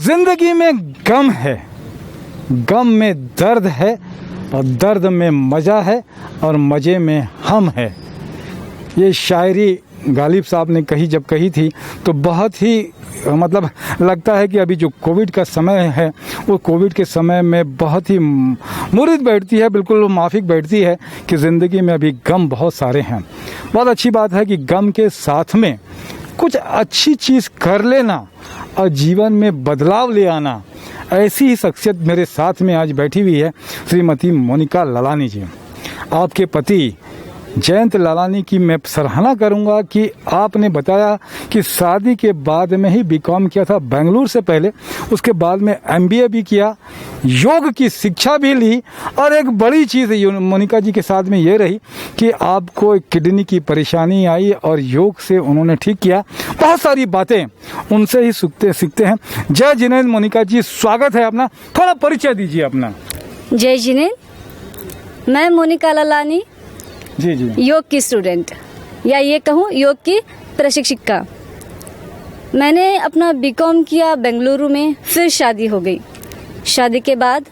जिंदगी में गम है, गम में दर्द है और दर्द में मज़ा है और मज़े में हम है। ये शायरी गालिब साहब ने जब कही थी तो बहुत ही मतलब लगता है कि अभी जो कोविड का समय है वो कोविड के समय में बहुत ही मुरीद बैठती है, बिल्कुल माफिक बैठती है कि ज़िंदगी में अभी गम बहुत सारे हैं। बहुत अच्छी बात है कि गम के साथ में कुछ अच्छी चीज़ कर लेना और जीवन में बदलाव ले आना, ऐसी ही शख्सियत मेरे साथ में आज बैठी हुई है श्रीमती मोनिका ललानी जी। आपके पति जयंत ललानी की मैं सराहना करूंगा कि आपने बताया कि शादी के बाद में ही बीकॉम किया था बेंगलुरु से पहले, उसके बाद में एमबीए भी किया, योग की शिक्षा भी ली और एक बड़ी चीज़ मोनिका जी के साथ में ये रही कि आपको किडनी की परेशानी आई और योग से उन्होंने ठीक किया। बहुत सारी बातें उनसे ही सीखते हैं। जय जिनेंद्र मोनिका जी, स्वागत है अपना, थोड़ा परिचय दीजिए अपना। जय जिनेंद्र, मैं मोनिका ललानी जी जी योग की स्टूडेंट या ये कहूँ योग की प्रशिक्षिका। मैंने अपना बीकॉम किया बेंगलुरु में, फिर शादी हो गई। शादी के बाद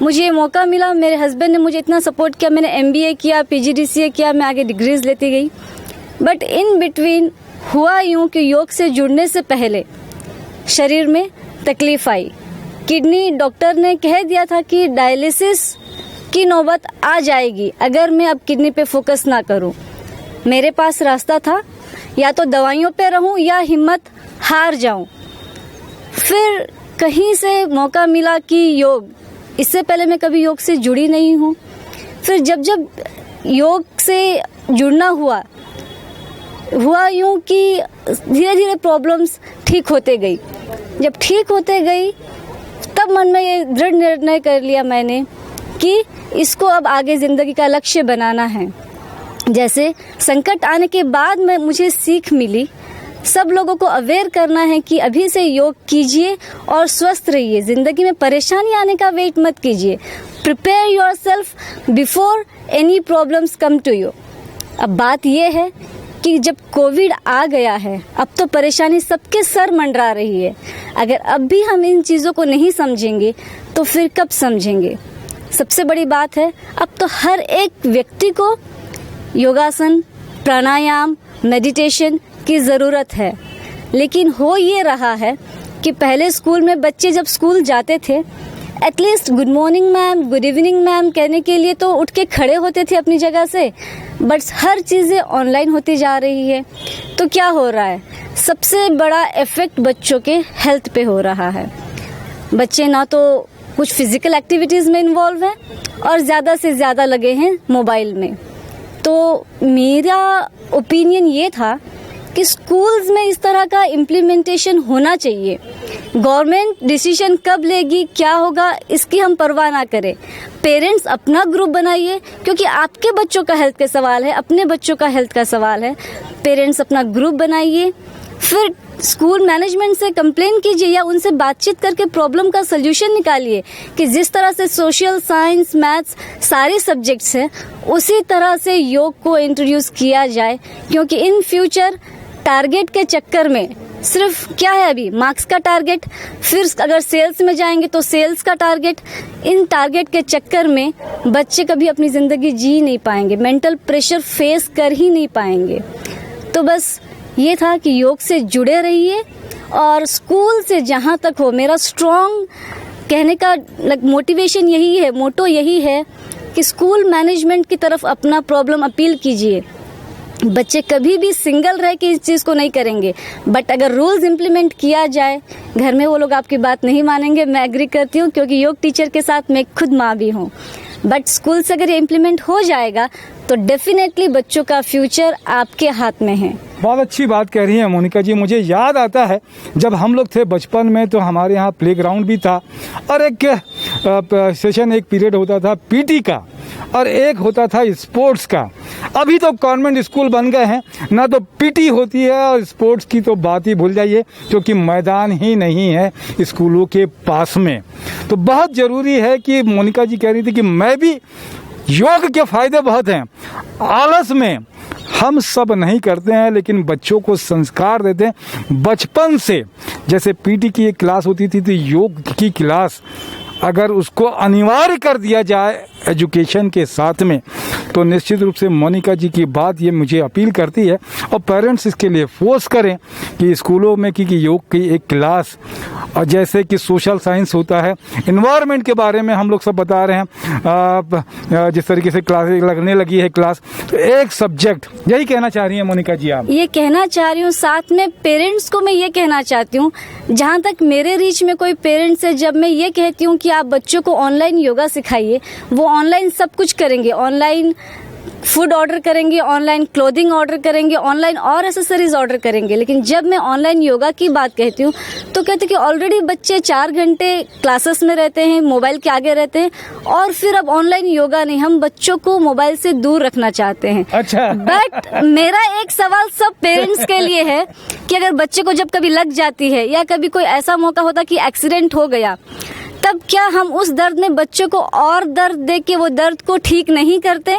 मुझे मौका मिला, मेरे हस्बैंड ने मुझे इतना सपोर्ट किया, मैंने एमबीए किया, पीजीडीसीए किया, मैं आगे डिग्रीज लेती गई। बट इन बिटवीन हुआ यूँ कि योग से जुड़ने से पहले शरीर में तकलीफ आई। किडनी डॉक्टर ने कह दिया था कि डायलिसिस की नौबत आ जाएगी अगर मैं अब किडनी पे फोकस ना करूं। मेरे पास रास्ता था, या तो दवाइयों पे रहूं या हिम्मत हार जाऊं। फिर कहीं से मौका मिला कि योग, इससे पहले मैं कभी योग से जुड़ी नहीं हूं। फिर जब योग से जुड़ना हुआ यूं कि धीरे धीरे प्रॉब्लम्स ठीक होते गई। जब ठीक होते गई तब मन में ये दृढ़ निर्णय कर लिया मैंने कि इसको अब आगे ज़िंदगी का लक्ष्य बनाना है। जैसे संकट आने के बाद में मुझे सीख मिली, सब लोगों को अवेयर करना है कि अभी से योग कीजिए और स्वस्थ रहिए। ज़िंदगी में परेशानी आने का वेट मत कीजिए। Prepare yourself before any problems come to you. अब बात यह है कि जब कोविड आ गया है, अब तो परेशानी सबके सर मंडरा रही है। अगर अब भी हम इन चीज़ों को नहीं समझेंगे तो फिर कब समझेंगे। सबसे बड़ी बात है, अब तो हर एक व्यक्ति को योगासन, प्राणायाम, मेडिटेशन की ज़रूरत है। लेकिन हो ये रहा है कि पहले स्कूल में बच्चे जब स्कूल जाते थे, at least good morning ma'am, good evening ma'am कहने के लिए तो उठ के खड़े होते थे अपनी जगह से। बट हर चीज़ें ऑनलाइन होती जा रही है, तो क्या हो रहा है, सबसे बड़ा इफेक्ट बच्चों के हेल्थ पे हो रहा है। बच्चे ना तो कुछ फिजिकल एक्टिविटीज़ में इन्वॉल्व हैं और ज़्यादा से ज़्यादा लगे हैं मोबाइल में। तो मेरा ओपिनियन ये था कि स्कूल्स में इस तरह का इम्प्लीमेंटेशन होना चाहिए। गवर्नमेंट डिसीजन कब लेगी, क्या होगा, इसकी हम परवाह ना करें। पेरेंट्स अपना ग्रुप बनाइए, क्योंकि आपके बच्चों का हेल्थ का सवाल है, अपने बच्चों का हेल्थ का सवाल है। पेरेंट्स अपना ग्रुप बनाइए, फिर स्कूल मैनेजमेंट से कंप्लेन कीजिए या उनसे बातचीत करके प्रॉब्लम का सल्यूशन निकालिए कि जिस तरह से सोशल साइंस, मैथ्स सारे सब्जेक्ट्स हैं, उसी तरह से योग को इंट्रोड्यूस किया जाए। क्योंकि इन फ्यूचर टारगेट के चक्कर में सिर्फ क्या है, अभी मार्क्स का टारगेट, फिर अगर सेल्स में जाएंगे तो सेल्स का टारगेट, इन टारगेट के चक्कर में बच्चे कभी अपनी ज़िंदगी जी नहीं पाएंगे, मेंटल प्रेशर फेस कर ही नहीं पाएंगे। तो बस ये था कि योग से जुड़े रहिए और स्कूल से जहाँ तक हो, मेरा स्ट्रॉन्ग कहने का मोटिवेशन यही है, मोटो यही है कि स्कूल मैनेजमेंट की तरफ अपना प्रॉब्लम अपील कीजिए। बच्चे कभी भी सिंगल रह के इस चीज़ को नहीं करेंगे, बट अगर रूल्स इम्प्लीमेंट किया जाए, घर में वो लोग आपकी बात नहीं मानेंगे, मैं एग्री करती हूँ, क्योंकि योग टीचर के साथ मैं खुद माँ भी हूँ। बट स्कूल से अगर ये इम्प्लीमेंट हो जाएगा तो डेफिनेटली बच्चों का फ्यूचर आपके हाथ में है। बहुत अच्छी बात कह रही हैं मोनिका जी। मुझे याद आता है जब हम लोग थे बचपन में तो हमारे यहाँ प्लेग्राउंड भी था और एक सेशन, एक पीरियड होता था पीटी का और एक होता था स्पोर्ट्स का। अभी तो गवर्नमेंट स्कूल बन गए हैं, ना तो पीटी होती है और स्पोर्ट्स की तो बात ही भूल जाइए, क्योंकि मैदान ही नहीं है स्कूलों के पास में। तो बहुत ज़रूरी है कि मोनिका जी कह रही थी कि मैं भी, योग के फायदे बहुत हैं। आलस में हम सब नहीं करते हैं, लेकिन बच्चों को संस्कार देते हैं बचपन से जैसे पीटी की एक क्लास होती थी, तो योग की क्लास अगर उसको अनिवार्य कर दिया जाए एजुकेशन के साथ में, तो निश्चित रूप से मोनिका जी की बात ये मुझे अपील करती है, और पेरेंट्स इसके लिए फोर्स करें कि स्कूलों में कि योग की एक क्लास, और जैसे कि सोशल साइंस होता है, इन्वायरमेंट के बारे में हम लोग सब बता रहे हैं, जिस तरीके से क्लासेस लगने लगी है क्लास, तो एक सब्जेक्ट, यही कहना चाह रही हैं मोनिका जी आप? ये कहना चाह रही हूँ, साथ में पेरेंट्स को मैं ये कहना चाहती हूँ, जहाँ तक मेरे रीच में कोई पेरेंट्स है, जब मैं ये कहती हूँ कि आप बच्चों को ऑनलाइन योगा सिखाइए, वो ऑनलाइन सब कुछ करेंगे, ऑनलाइन फूड ऑर्डर करेंगे, ऑनलाइन क्लोथिंग ऑर्डर करेंगे, ऑनलाइन और एसेसरीज ऑर्डर करेंगे, लेकिन जब मैं ऑनलाइन योगा की बात कहती हूँ तो कहते कि ऑलरेडी बच्चे 4 घंटे क्लासेस में रहते हैं, मोबाइल के आगे रहते हैं, और फिर अब ऑनलाइन योगा नहीं, हम बच्चों को मोबाइल से दूर रखना चाहते हैं। अच्छा। बट मेरा एक सवाल सब पेरेंट्स के लिए है कि अगर बच्चे को जब कभी लग जाती है या कभी कोई ऐसा मौका होता कि एक्सीडेंट हो गया, तब क्या हम उस दर्द में बच्चों को और दर्द दे के वो दर्द को ठीक नहीं करते?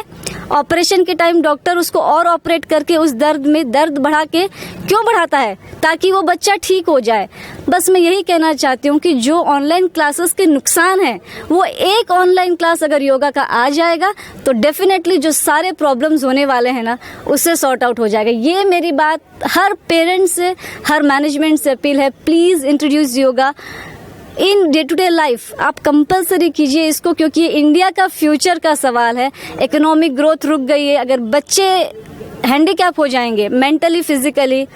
ऑपरेशन के टाइम डॉक्टर उसको और ऑपरेट करके उस दर्द में दर्द बढ़ा के क्यों बढ़ाता है? ताकि वो बच्चा ठीक हो जाए। बस मैं यही कहना चाहती हूँ कि जो ऑनलाइन क्लासेस के नुकसान हैं, वो एक ऑनलाइन क्लास अगर योगा का आ जाएगा तो डेफिनेटली जो सारे प्रॉब्लम्स होने वाले हैं ना, उससे सॉर्ट आउट हो जाएगा। ये मेरी बात हर पेरेंट्स से, हर मैनेजमेंट से अपील है, please introduce yoga in day to day life. आप कंपलसरी कीजिए इसको, क्योंकि ये इंडिया का फ्यूचर का सवाल है। इकोनॉमिक ग्रोथ रुक गई है, अगर बच्चे हैंडीकैप हो जाएंगे मेंटली फिजिकली,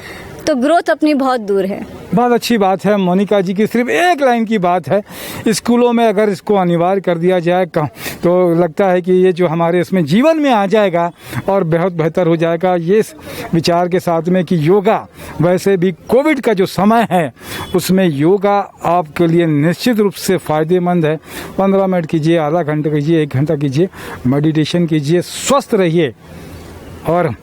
तो ग्रोथ अपनी बहुत दूर है। बहुत अच्छी बात है मोनिका जी की, सिर्फ एक लाइन की बात है, स्कूलों में अगर इसको अनिवार्य कर दिया जाए तो लगता है कि ये जो हमारे इसमें जीवन में आ जाएगा और बहुत बेहतर हो जाएगा। ये इस विचार के साथ में कि योगा, वैसे भी कोविड का जो समय है उसमें योगा आपके लिए निश्चित रूप से फ़ायदेमंद है। 15 मिनट कीजिए, आधा घंटा कीजिए, 1 घंटा कीजिए, मेडिटेशन कीजिए, स्वस्थ रहिए और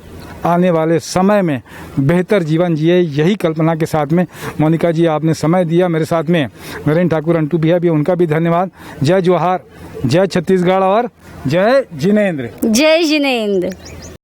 आने वाले समय में बेहतर जीवन जिए। यही कल्पना के साथ में मोनिका जी आपने समय दिया मेरे साथ में। नरेंद्र ठाकुर अंटू भैया भी, उनका भी धन्यवाद। जय जोहार, जय छत्तीसगढ़ और जय जिनेंद्र। जय जिनेंद्र।